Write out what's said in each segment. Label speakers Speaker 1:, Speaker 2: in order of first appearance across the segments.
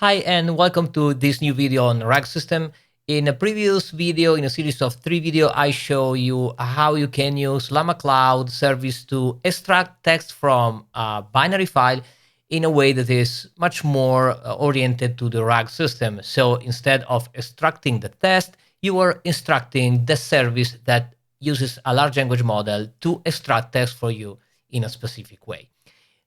Speaker 1: Hi, and welcome to this new video on RAG system. In a previous video, in a series of 3 videos, I show you how you can use Llama Cloud service to extract text from a binary file in a way that is much more oriented to the RAG system. So instead of extracting the text, you are instructing the service that uses a large language model to extract text for you in a specific way.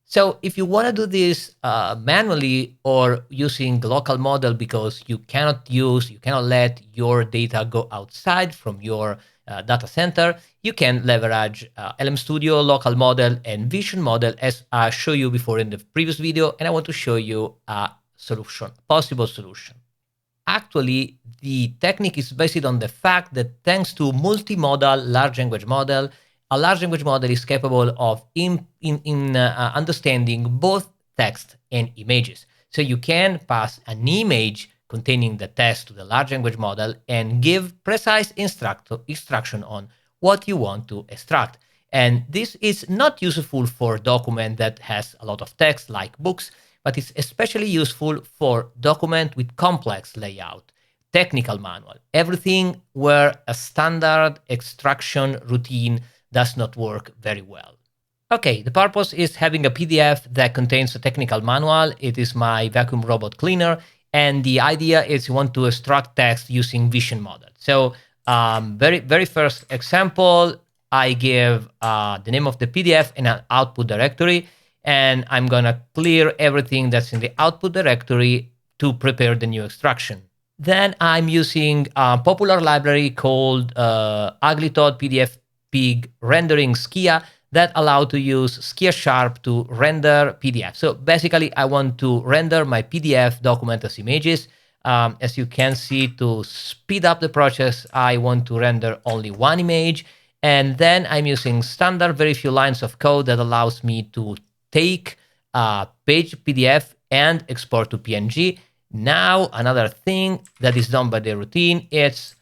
Speaker 1: So if you want to do this manually or using the local model because you cannot let your data go outside from your data center, you can leverage LLM Studio, local model, and vision model as I showed you before in the previous video. And I want to show you a solution, possible solution. Actually, the technique is based on the fact that thanks to multimodal large language model, a large language model is capable of understanding both text and images. So you can pass an image containing the text to the large language model and give precise instruction on what you want to extract. And this is not useful for document that has a lot of text like books, but it's especially useful for document with complex layout, technical manual, everything where a standard extraction routine does not work very well. Okay, the purpose is having a PDF that contains a technical manual. It is my vacuum robot cleaner. And the idea is you want to extract text using vision model. So very first example, I give the name of the PDF and an output directory. And I'm going to clear everything that's in the output directory to prepare the new extraction. Then I'm using a popular library called UglyToad PDF Pig rendering Skia that allow to use Skia Sharp to render PDF. So basically, I want to render my PDF document as images. As you can see, to speed up the process, I want to render only one image. And then I'm using standard very few lines of code that allows me to take a page PDF and export to PNG. Now, another thing that is done by the routine is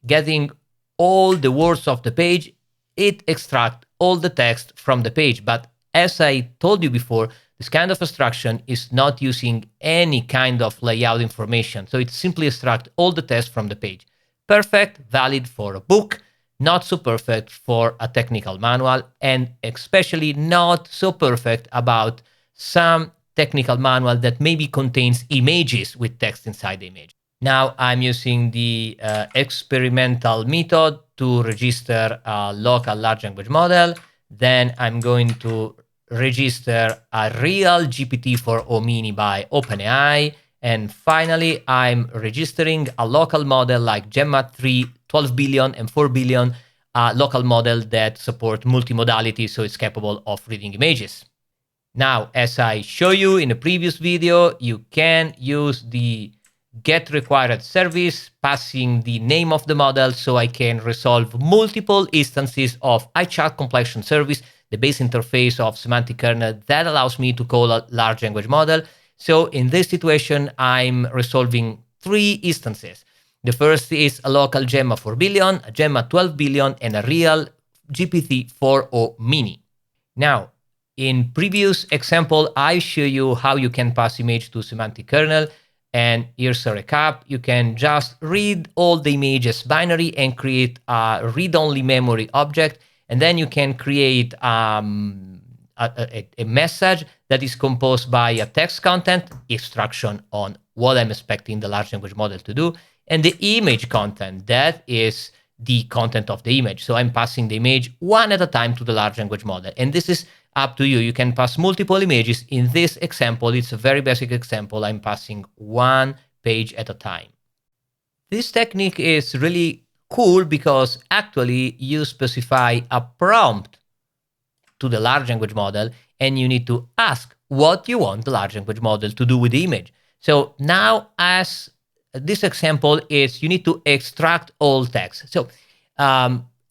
Speaker 1: getting all the words of the page. It extracts all the text from the page. But as I told you before, this kind of extraction is not using any kind of layout information. So it simply extracts all the text from the page. Perfect, valid for a book, not so perfect for a technical manual, and especially not so perfect about some technical manual that maybe contains images with text inside the image. Now I'm using the experimental method to register a local large language model. Then I'm going to register a real GPT-4o Mini by OpenAI. And finally, I'm registering a local model like Gemma 3, 12 billion and 4 billion, local model that support multimodality, so it's capable of reading images. Now, as I show you in the previous video, you can use the get required service, passing the name of the model, so I can resolve multiple instances of iChat completion service, the base interface of Semantic Kernel that allows me to call a large language model. So in this situation, I'm resolving 3 instances. The first is a local Gemma 4 billion, a Gemma 12 billion, and a real GPT-4o Mini. Now, in previous example, I show you how you can pass image to Semantic Kernel. And here's a recap. You can just read all the images binary and create a read-only memory object. And then you can create a message that is composed by a text content, instruction on what I'm expecting the large language model to do, and the image content, that is the content of the image. So I'm passing the image one at a time to the large language model. And this is up to you. You can pass multiple images. In this example, it's a very basic example. I'm passing one page at a time. This technique is really cool because actually you specify a prompt to the large language model and you need to ask what you want the large language model to do with the image. So now, as this example is, you need to extract all text. So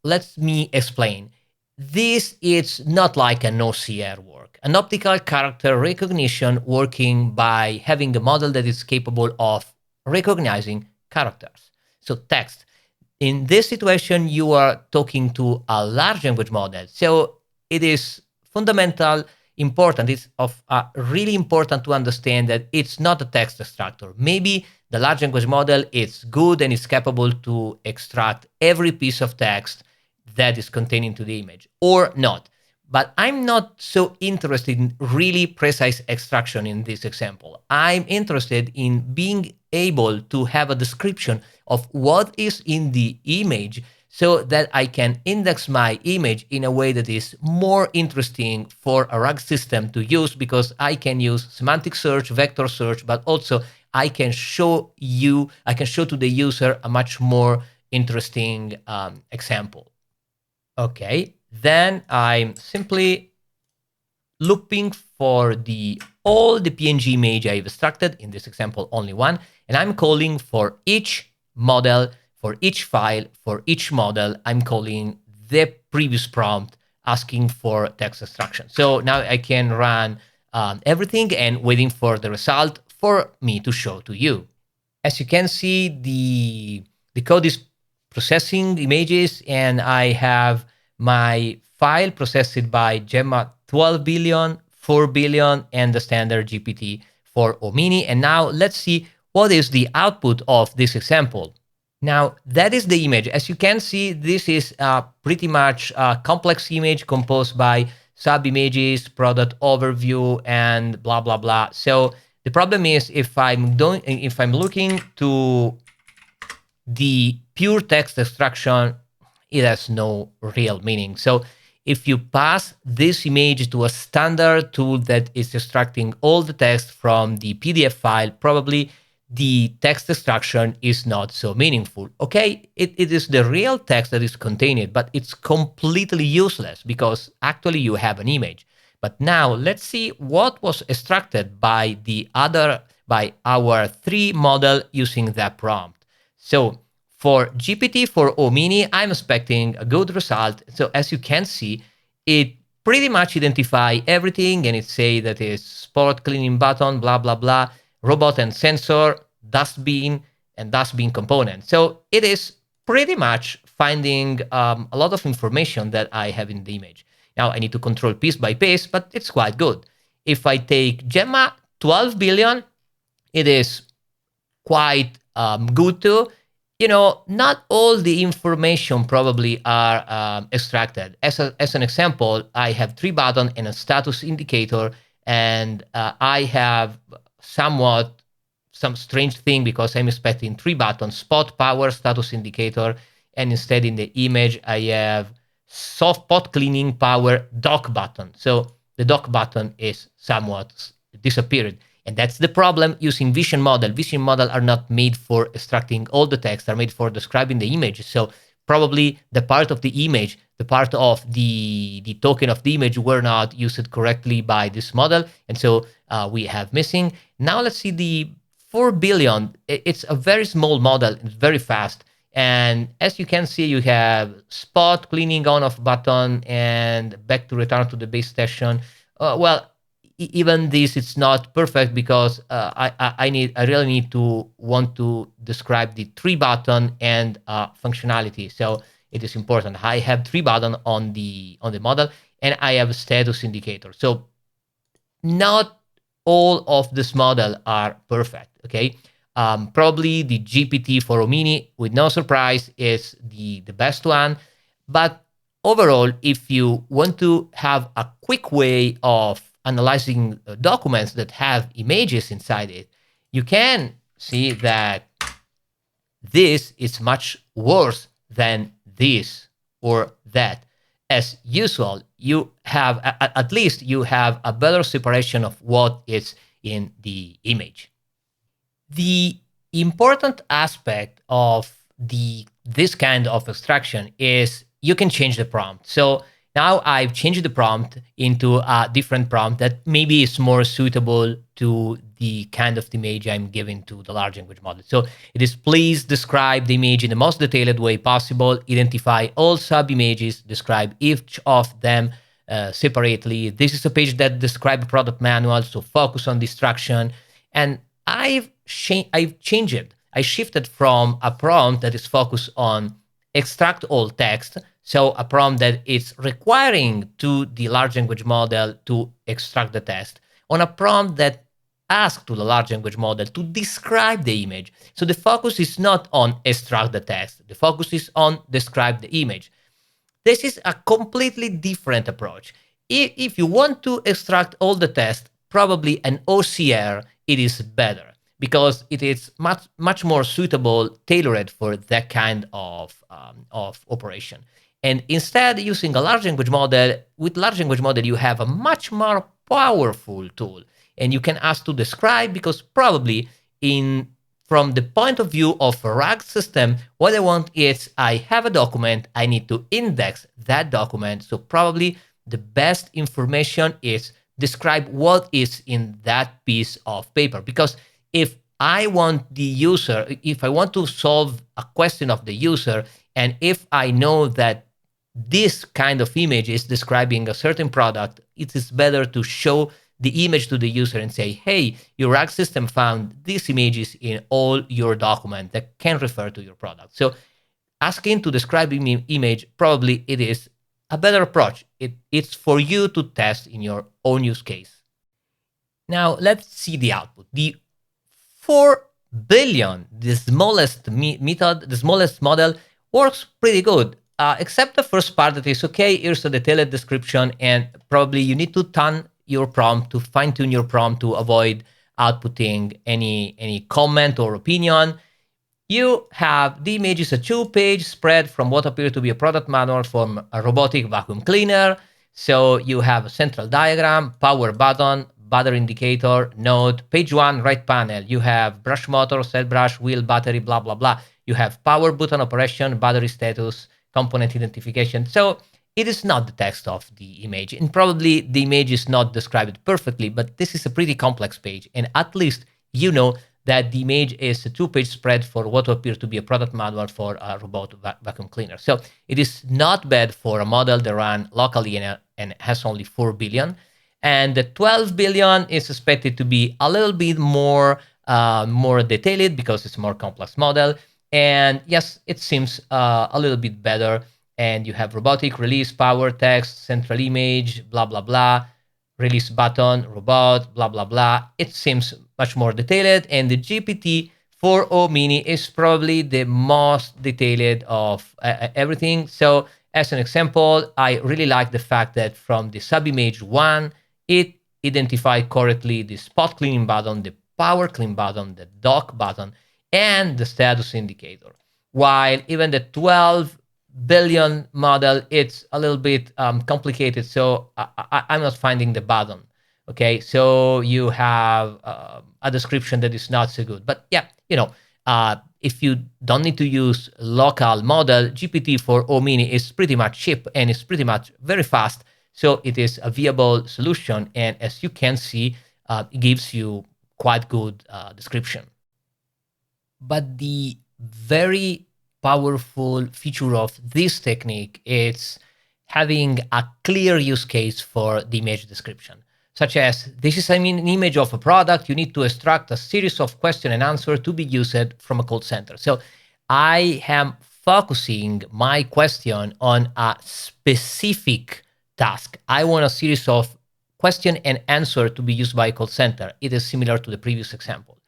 Speaker 1: let me explain. This is not like an OCR work, an optical character recognition working by having a model that is capable of recognizing characters, so text. In this situation, you are talking to a large language model. So it is fundamental important. It's of really important to understand that it's not a text extractor. Maybe the large language model is good and is capable to extract every piece of text that is contained into the image, or not. But I'm not so interested in really precise extraction in this example. I'm interested in being able to have a description of what is in the image so that I can index my image in a way that is more interesting for a RAG system to use, because I can use semantic search, vector search, but also I can show to the user a much more interesting example. Okay, then I'm simply looping for all the PNG image I've extracted, in this example only one, and I'm calling for each model, for each file, for each model, I'm calling the previous prompt asking for text extraction. So now I can run everything and waiting for the result for me to show to you. As you can see, the code is processing images, and I have my file processed by Gemma 12 billion, 4 billion, and the standard GPT for Omini. And now let's see what is the output of this example. Now, that is the image. As you can see, this is pretty much a complex image composed by sub-images, product overview, and blah, blah, blah. So the problem is if I'm looking to the pure text extraction, it has no real meaning. So if you pass this image to a standard tool that is extracting all the text from the PDF file, probably the text extraction is not so meaningful. Okay, it is the real text that is contained, but it's completely useless because actually you have an image. But now let's see what was extracted by our 3 model using that prompt. So for GPT for Omini, I'm expecting a good result. So as you can see, it pretty much identify everything, and it say that is spot cleaning button, blah, blah, blah, robot and sensor, dustbin, and dustbin component. So it is pretty much finding a lot of information that I have in the image. Now I need to control piece by piece, but it's quite good. If I take Gemma 12 billion, it is quite good too. Not all the information probably are extracted. As an example, I have 3 buttons and a status indicator, and I have some strange thing because I'm expecting 3 buttons: spot, power, status indicator, and instead in the image I have soft pot cleaning, power, dock button. So the dock button is somewhat disappeared. And that's the problem using vision model. Vision model are not made for extracting all the text, are made for describing the image. So probably the part of the image, the part of the token of the image were not used correctly by this model. And so we have missing. Now let's see the 4 billion. It's a very small model. It's very fast. And as you can see, you have spot cleaning on off button and back to return to the base station. Even this, it's not perfect because I really need to want to describe the 3 button and functionality. So it is important. I have 3 button on the model, and I have a status indicator. So not all of this model are perfect. Okay, probably the GPT for Omini, with no surprise, is the best one. But overall, if you want to have a quick way of analyzing documents that have images inside it, you can see that this is much worse than this or that. As usual, you have, at least you have a better separation of what is in the image. The important aspect of this kind of extraction is you can change the prompt. So now I've changed the prompt into a different prompt that maybe is more suitable to the kind of image I'm giving to the large language model. So it is, please describe the image in the most detailed way possible, identify all sub-images, describe each of them separately. This is a page that describes product manual, so focus on destruction. And I've changed it. I shifted from a prompt that is focused on extract all text. So a prompt that is requiring to the large language model to extract the text, on a prompt that asks to the large language model to describe the image. So the focus is not on extract the text. The focus is on describe the image. This is a completely different approach. If you want to extract all the text, probably an OCR it is better because it is much more suitable, tailored for that kind of operation. And instead, using a large language model, with large language model, you have a much more powerful tool, and you can ask to describe because probably in from the point of view of a RAG system, what I want is I have a document, I need to index that document. So probably the best information is describe what is in that piece of paper. Because if I want the user, if I want to solve a question of the user, and if I know that this kind of image is describing a certain product, it is better to show the image to the user and say, hey, your RAG system found these images in all your document that can refer to your product. So asking to describe image, probably it is a better approach. It's for you to test in your own use case. Now let's see the output. The 4 billion, the smallest method, the smallest model works pretty good. Except the first part that is okay, here's a detailed description, and probably you need to turn your prompt to fine-tune your prompt to avoid outputting any comment or opinion. You have the image is a 2-page spread from what appears to be a product manual from a robotic vacuum cleaner. So you have a central diagram, power button, battery indicator, node, page 1, right panel. You have brush motor, set brush, wheel, battery, blah, blah, blah. You have power button operation, battery status, component identification. So it is not the text of the image, and probably the image is not described perfectly, but this is a pretty complex page, and at least you know that the image is a 2-page spread for what appears to be a product manual for a robot vacuum cleaner. So it is not bad for a model that ran locally and has only 4 billion. And the 12 billion is expected to be a little bit more detailed because it's a more complex model. And yes, it seems a little bit better. And you have robotic, release, power, text, central image, blah, blah, blah, release button, robot, blah, blah, blah. It seems much more detailed. And the GPT-4o Mini is probably the most detailed of everything. So as an example, I really like the fact that from the subimage 1, it identified correctly the spot cleaning button, the power clean button, the dock button, and the status indicator. While even the 12 billion model, it's a little bit complicated, so I'm not finding the button. Okay, so you have a description that is not so good. But yeah, if you don't need to use local model, GPT-4o Mini is pretty much cheap and it's pretty much very fast. So it is a viable solution. And as you can see, it gives you quite good description. But the very powerful feature of this technique is having a clear use case for the image description, such as this is an image of a product. You need to extract a series of question and answer to be used from a call center. So I am focusing my question on a specific task. I want a series of question and answer to be used by a call center. It is similar to the previous example.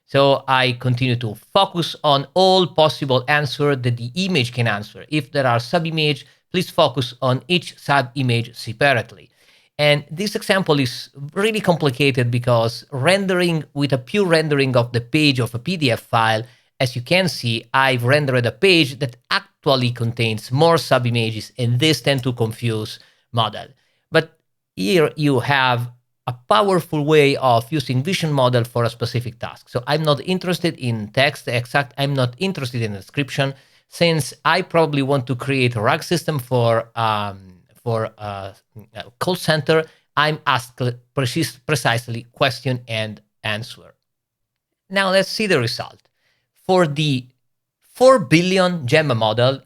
Speaker 1: So I continue to focus on all possible answers that the image can answer. If there are sub-image, please focus on each sub-image separately. And this example is really complicated because rendering with a pure rendering of the page of a PDF file, as you can see, I've rendered a page that actually contains more sub-images, and this tend to confuse model. But here you have a powerful way of using vision model for a specific task. So I'm not interested in text exact. I'm not interested in description, since I probably want to create a RAG system for a call center. I'm asked precisely question and answer. Now let's see the result. For the 4 billion Gemma model,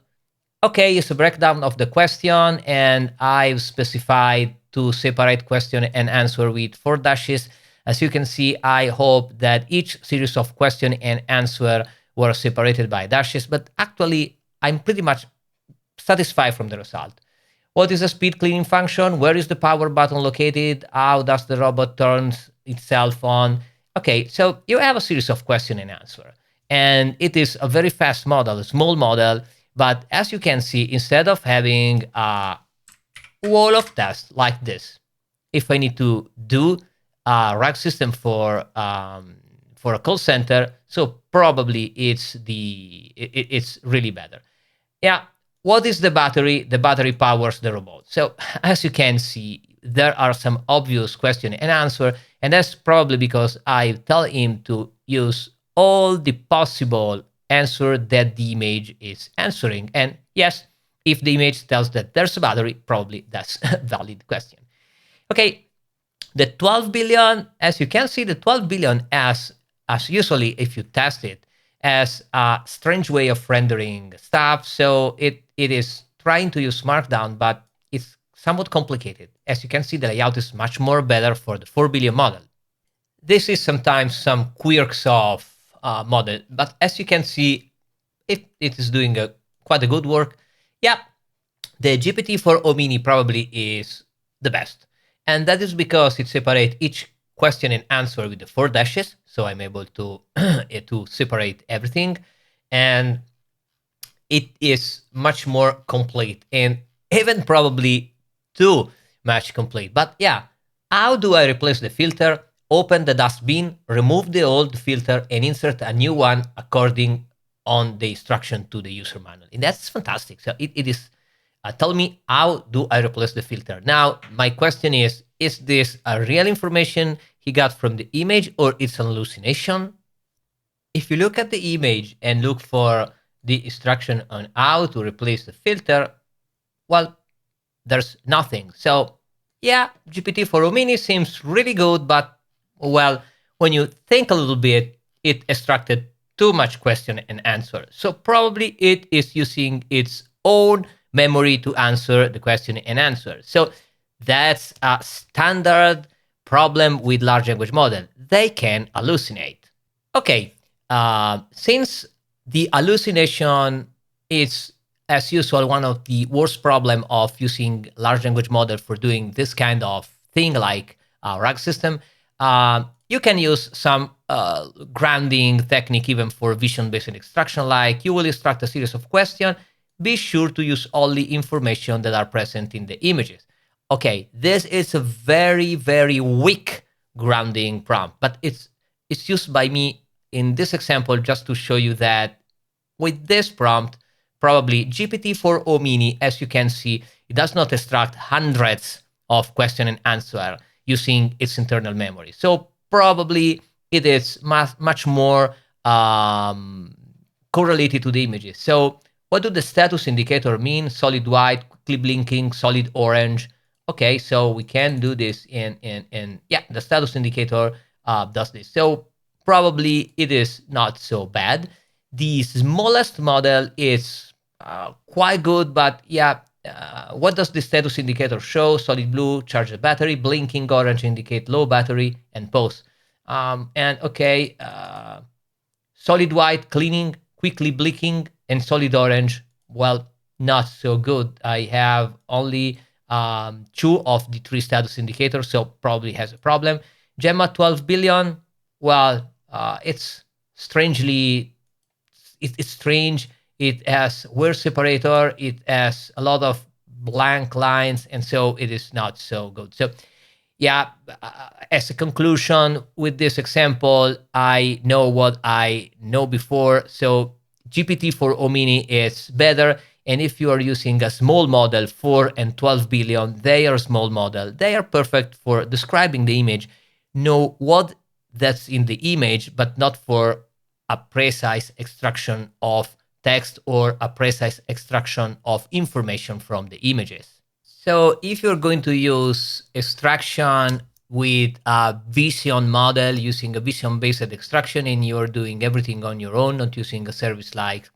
Speaker 1: okay, it's a breakdown of the question, and I've specified to separate question and answer with 4 dashes. As you can see, I hope that each series of question and answer were separated by dashes, but actually I'm pretty much satisfied from the result. What is the speed cleaning function? Where is the power button located? How does the robot turn itself on? Okay, so you have a series of question and answer. And it is a very fast model, a small model. But as you can see, instead of having a wall of tests like this, if I need to do a rack system for a call center, so probably it's really better. Yeah. What is the battery? The battery powers the robot. So as you can see, there are some obvious question and answer, and that's probably because I tell him to use all the possible answer that the image is answering. And yes, if the image tells that there's a battery, probably that's a valid question. Okay, the 12 billion, as you can see, the 12 billion as usually if you test it, as a strange way of rendering stuff. So it is trying to use Markdown, but it's somewhat complicated. As you can see, the layout is much more better for the 4 billion model. This is sometimes some quirks of model, but as you can see, it is doing quite a good work. Yeah, the GPT-4o Mini probably is the best. And that is because it separates each question and answer with the 4 dashes. So I'm able to, to separate everything. And it is much more complete and even probably too much complete. But yeah, how do I replace the filter? Open the dustbin, remove the old filter and insert a new one according on the instruction to the user manual. And that's fantastic. So it is, tell me, how do I replace the filter? Now, my question is this a real information he got from the image or it's an hallucination? If you look at the image and look for the instruction on how to replace the filter, well, there's nothing. So yeah, GPT-4o Mini seems really good, but well, when you think a little bit, it extracted too much question and answer. So probably it is using its own memory to answer the question and answer. So that's a standard problem with large language model. They can hallucinate. Okay, since the hallucination is, as usual, one of the worst problem of using large language model for doing this kind of thing like a RAG system, you can use some grounding technique even for vision-based extraction, like you will extract a series of questions. Be sure to use only information that are present in the images. Okay, this is a very, very weak grounding prompt, but it's used by me in this example just to show you that with this prompt, probably GPT-4o Mini, as you can see, it does not extract hundreds of question and answer using its internal memory. So probably it is much more correlated to the images. So what do the status indicator mean? Solid white, quickly blinking, solid orange. Okay, so we can do this in yeah, the status indicator does this. So probably it is not so bad. The smallest model is quite good, but yeah, what does the status indicator show? Solid blue, charged battery, blinking orange indicate low battery and pause. And okay, solid white, cleaning, quickly blinking, and solid orange, well, not so good. I have only 2 of the 3 status indicators, so probably has a problem. Gemma 12 billion, well, it's strangely, it's strange. It has word separator, it has a lot of blank lines, and so it is not so good. So yeah, as a conclusion with this example, I know what I know before. So GPT-4o Mini is better. And if you are using a small model, 4 and 12 billion, they are small model. They are perfect for describing the image. Know what that's in the image, but not for a precise extraction of text or a precise extraction of information from the images. So if you're going to use extraction with a vision model, using a vision-based extraction, and you're doing everything on your own, not using a service like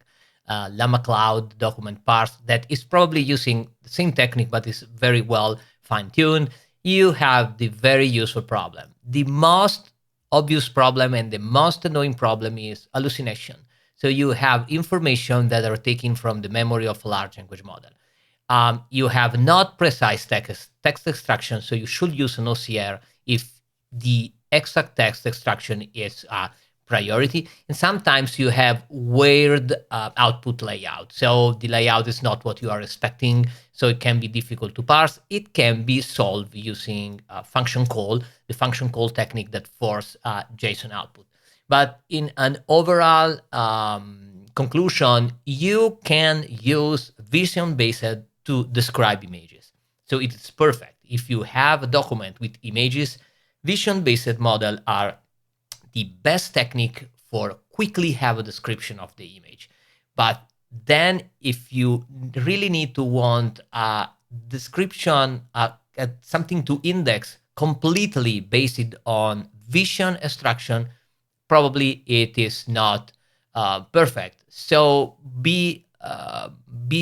Speaker 1: Llama Cloud document parse that is probably using the same technique but is very well fine-tuned, you have the very useful problem. The most obvious problem and the most annoying problem is hallucination. So you have information that are taken from the memory of a large language model. You have not precise text extraction, so you should use an OCR if the exact text extraction is a priority. And sometimes you have weird output layout. So the layout is not what you are expecting, so it can be difficult to parse. It can be solved using function call, the function call technique that force JSON output. But in an overall conclusion, you can use vision-based to describe images. So it's perfect. If you have a document with images, vision-based model are the best technique for quickly have a description of the image. But then if you really need to want a description, something to index completely based on vision extraction, probably it is not perfect. So be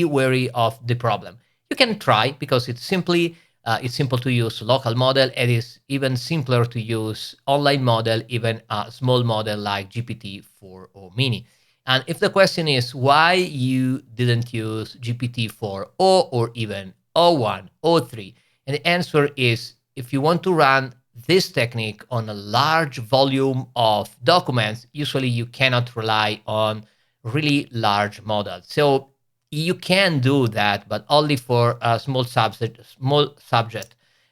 Speaker 1: wary of the problem. You can try because it's simple to use local model. It is even simpler to use online model, even a small model like GPT-4 or Mini. And if the question is why you didn't use GPT-4 or even O1, O3, and the answer is if you want to run this technique on a large volume of documents, usually you cannot rely on really large models. So you can do that, but only for a small subject,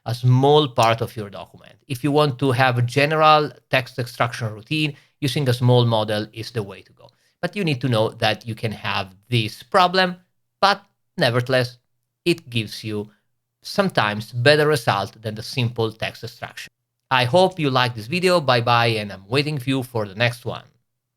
Speaker 1: a small part of your document. If you want to have a general text extraction routine, using a small model is the way to go. But you need to know that you can have this problem, but nevertheless, it gives you sometimes better result than the simple text extraction. I hope you like this video. Bye bye, and I'm waiting for you for the next one.